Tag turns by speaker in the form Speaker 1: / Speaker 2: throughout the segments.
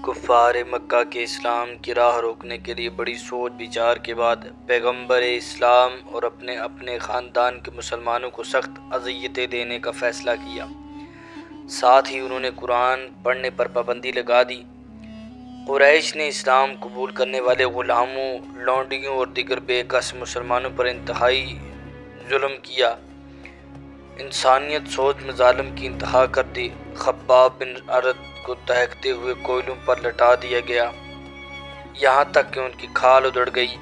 Speaker 1: کفار مکہ کے اسلام کی راہ روکنے کے لیے بڑی سوچ بچار کے بعد پیغمبر اسلام اور اپنے خاندان کے مسلمانوں کو سخت اذیتیں دینے کا فیصلہ کیا۔ ساتھ ہی انہوں نے قرآن پڑھنے پر پابندی لگا دی۔ قریش نے اسلام قبول کرنے والے غلاموں، لونڈیوں اور دیگر بے کس مسلمانوں پر انتہائی ظلم کیا۔ انسانیت سوچ میں ظالم کی انتہا کر دی۔ خباب بن ارد کو دہکتے ہوئے کوئلوں پر لٹا دیا گیا، یہاں تک کہ ان کی کھال ادڑ گئی۔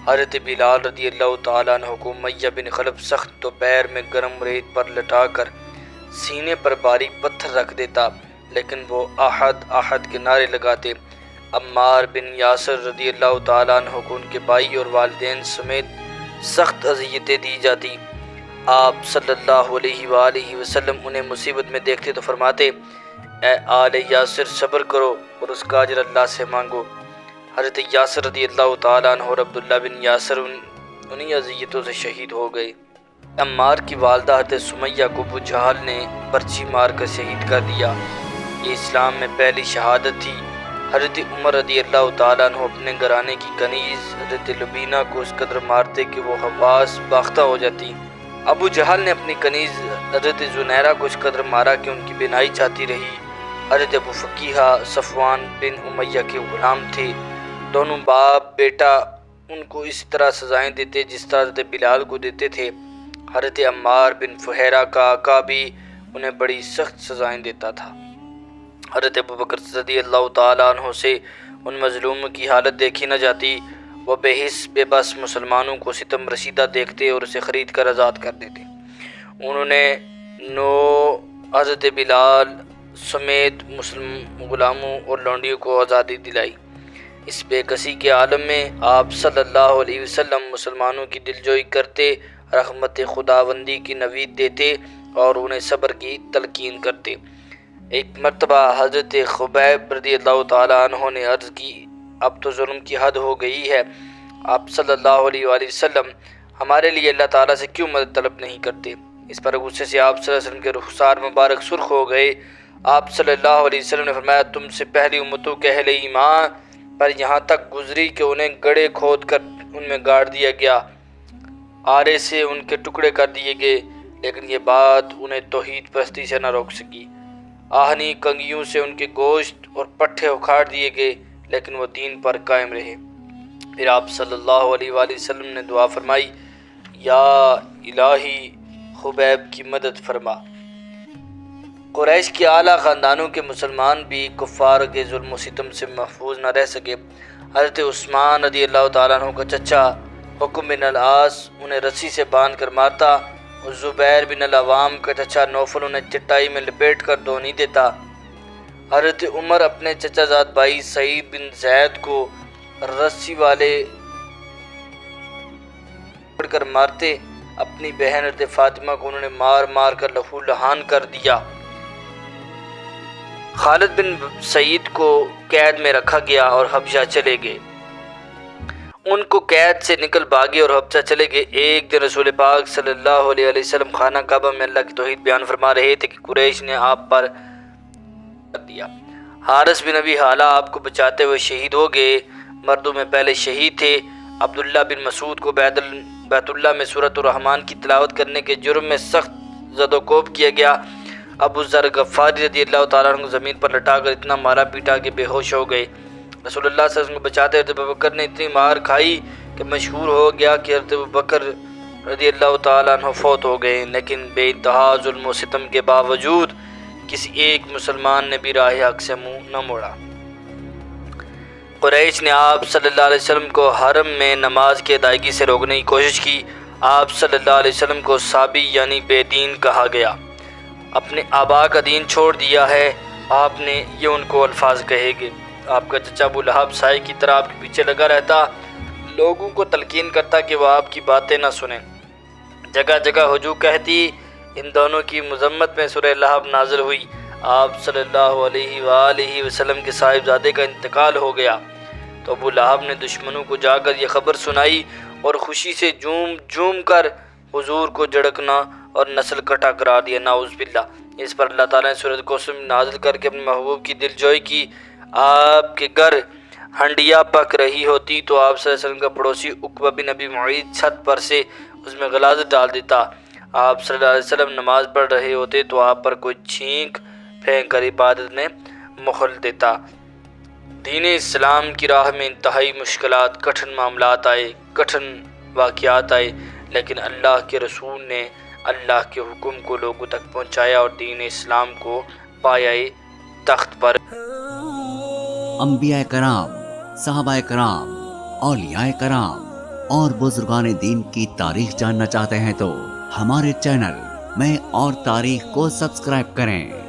Speaker 1: حضرت بلال رضی اللہ تعالیٰ عنہ کو امیہ بن خلف سخت دوپہر میں گرم ریت پر لٹا کر سینے پر باریک پتھر رکھ دیتا، لیکن وہ احد احد کے نعرے لگاتے۔ عمار بن یاسر رضی اللہ تعالیٰ عنہ کو ان کے بھائی اور والدین سمیت سخت اذیتیں دی جاتی۔ آپ صلی اللہ علیہ وآلہ وسلم انہیں مصیبت میں دیکھتے تو فرماتے، اے آل یاسر صبر کرو اور اس کا اجر اللہ سے مانگو۔ حضرت یاسر رضی اللہ تعالیٰ عنہ اور عبداللہ بن یاسر انہی اذیتوں سے شہید ہو گئے۔ عمار کی والدہ حضرت سمیہ کو ابو جہل نے پرچی مار کر شہید کر دیا۔ یہ اسلام میں پہلی شہادت تھی۔ حضرت عمر رضی اللہ تعالیٰ عنہ اپنے گھرانے کی کنیز حضرت لبینہ کو اس قدر مارتے کہ وہ حواس باختہ ہو جاتی۔ ابو جہل نے اپنی کنیز حضرت زنیرہ کو اس قدر مارا کہ ان کی بینائی جاتی رہی۔ حضرت ابو فقیہ صفوان بن امیہ کے غلام تھے۔ دونوں باپ بیٹا ان کو اس طرح سزائیں دیتے جس طرح حضرت بلال کو دیتے تھے۔ حضرت عمار بن فہیرہ کا آقا بھی انہیں بڑی سخت سزائیں دیتا تھا۔ حضرت ابوبکر رضی اللہ تعالیٰ عنہ سے ان مظلوموں کی حالت دیکھی نہ جاتی۔ وہ بے حس بے بس مسلمانوں کو ستم رسیدہ دیکھتے اور اسے خرید کر آزاد کر دیتے۔ انہوں نے حضرت بلال سمیت مسلم غلاموں اور لونڈیوں کو آزادی دلائی۔ اس بے کسی کے عالم میں آپ صلی اللہ علیہ وسلم مسلمانوں کی دلجوئی کرتے، رحمت خداوندی کی نوید دیتے اور انہیں صبر کی تلقین کرتے۔ ایک مرتبہ حضرت خبیب رضی اللہ تعالیٰ عنہ نے عرض کی، اب تو ظلم کی حد ہو گئی ہے، آپ صلی اللہ علیہ وآلہ وسلم ہمارے لیے اللہ تعالیٰ سے کیوں مدد طلب نہیں کرتے؟ اس پر غصے سے آپ صلی اللہ علیہ وسلم کے رخسار مبارک سرخ ہو گئے۔ آپ صلی اللہ علیہ وسلم نے فرمایا، تم سے پہلی امتوں کے اہل ایمان پر یہاں تک گزری کہ انہیں گڑھے کھود کر ان میں گاڑ دیا گیا، آرے سے ان کے ٹکڑے کر دیے گئے، لیکن یہ بات انہیں توحید پرستی سے نہ روک سکی۔ آہنی کنگیوں سے ان کے گوشت اور پٹھے اکھاڑ دیے گئے، لیکن وہ دین پر قائم رہے۔ پھر آپ صلی اللہ علیہ وآلہ وسلم نے دعا فرمائی، یا الہی خبیب کی مدد فرما۔ قریش کے اعلیٰ خاندانوں کے مسلمان بھی کفار کے ظلم و ستم سے محفوظ نہ رہ سکے۔ حضرت عثمان رضی اللہ تعالیٰ عنہ کا چچا حکم بن العاص انہیں رسی سے باندھ کر مارتا، اور زبیر بن العوام کا چچا نوفل انہیں چٹائی میں لپیٹ کر دھو نہیں دیتا۔ حضرت عمر اپنے چچا زاد بھائی سعید بن زید کو رسی والے پکڑ کر مارتے۔ اپنی بہن حضرت فاطمہ کو انہوں نے مار مار کر لہو لہان کر دیا۔ خالد بن سعید کو قید میں رکھا گیا اور حبشہ چلے گئے۔ ان کو قید سے نکل بھاگے اور حبشہ چلے گئے۔ ایک دن رسول پاک صلی اللہ علیہ وسلم خانہ کعبہ میں اللہ کی توحید بیان فرما رہے تھے کہ قریش نے آپ پر کر دیا۔ حارث بن ابی حالہ آپ کو بچاتے ہوئے شہید ہو گئے۔ مردوں میں پہلے شہید تھے۔ عبداللہ بن مسعود کو بیت اللہ میں سورۃ الرحمن کی تلاوت کرنے کے جرم میں سخت زد و کوب کیا گیا۔ ابو ذر غفاری رضی اللہ تعالیٰ عنہ کو زمین پر لٹا کر اتنا مارا پیٹا کہ بے ہوش ہو گئے۔ رسول اللہ صلی اللہ علیہ وسلم کو بچاتے حضرت ابوبکر نے اتنی مار کھائی کہ مشہور ہو گیا کہ حضرت ابوبکر رضی اللہ تعالیٰ عنہ فوت ہو گئے، لیکن بے انتہا ظلم و ستم کے باوجود کسی ایک مسلمان نے بھی راہ حق سے منہ نہ موڑا۔ قریش نے آپ صلی اللہ علیہ وسلم کو حرم میں نماز کی ادائیگی سے روکنے کی کوشش کی۔ آپ صلی اللہ علیہ وسلم کو صابی یعنی بے دین کہا گیا۔ اپنے آبا کا دین چھوڑ دیا ہے، آپ نے یہ ان کو الفاظ کہے گے۔ آپ کا چچا ابو لہب سائے کی طرح آپ کے پیچھے لگا رہتا، لوگوں کو تلقین کرتا کہ وہ آپ کی باتیں نہ سنیں۔ جگہ جگہ ہجو کہتی۔ ان دونوں کی مذمت میں سورہ لہب نازل ہوئی۔ آپ صلی اللہ علیہ وآلہ وسلم کے صاحبزادے کا انتقال ہو گیا تو ابو لہب نے دشمنوں کو جا کر یہ خبر سنائی اور خوشی سے جھوم جھوم کر حضور کو جھڑکنا اور نسل کٹا قرار دیا، نعوذ باللہ۔ اس پر اللہ تعالیٰ نے سورۃ کوثر نازل کر کے اپنے محبوب کی دلجوئی کی۔ آپ کے گھر ہنڈیا پک رہی ہوتی تو آپ صلی اللہ علیہ وسلم کا پڑوسی عقبہ بن ابی معیط چھت پر سے اس میں غلاظت ڈال دیتا۔ آپ صلی اللہ علیہ وسلم نماز پڑھ رہے ہوتے تو آپ پر کوئی چھینک پھینک کر عبادت میں مخل دیتا۔ دین اسلام کی راہ میں انتہائی مشکلات، کٹھن معاملات آئے، کٹھن واقعات آئے، لیکن اللہ کے رسول نے اللہ کے حکم کو لوگوں تک پہنچایا اور دین اسلام کو پایۂ تخت پر۔
Speaker 2: انبیاء کرام، صحابہ کرام، اولیاء کرام اور بزرگان دین کی تاریخ جاننا چاہتے ہیں تو ہمارے چینل میں اور تاریخ کو سبسکرائب کریں۔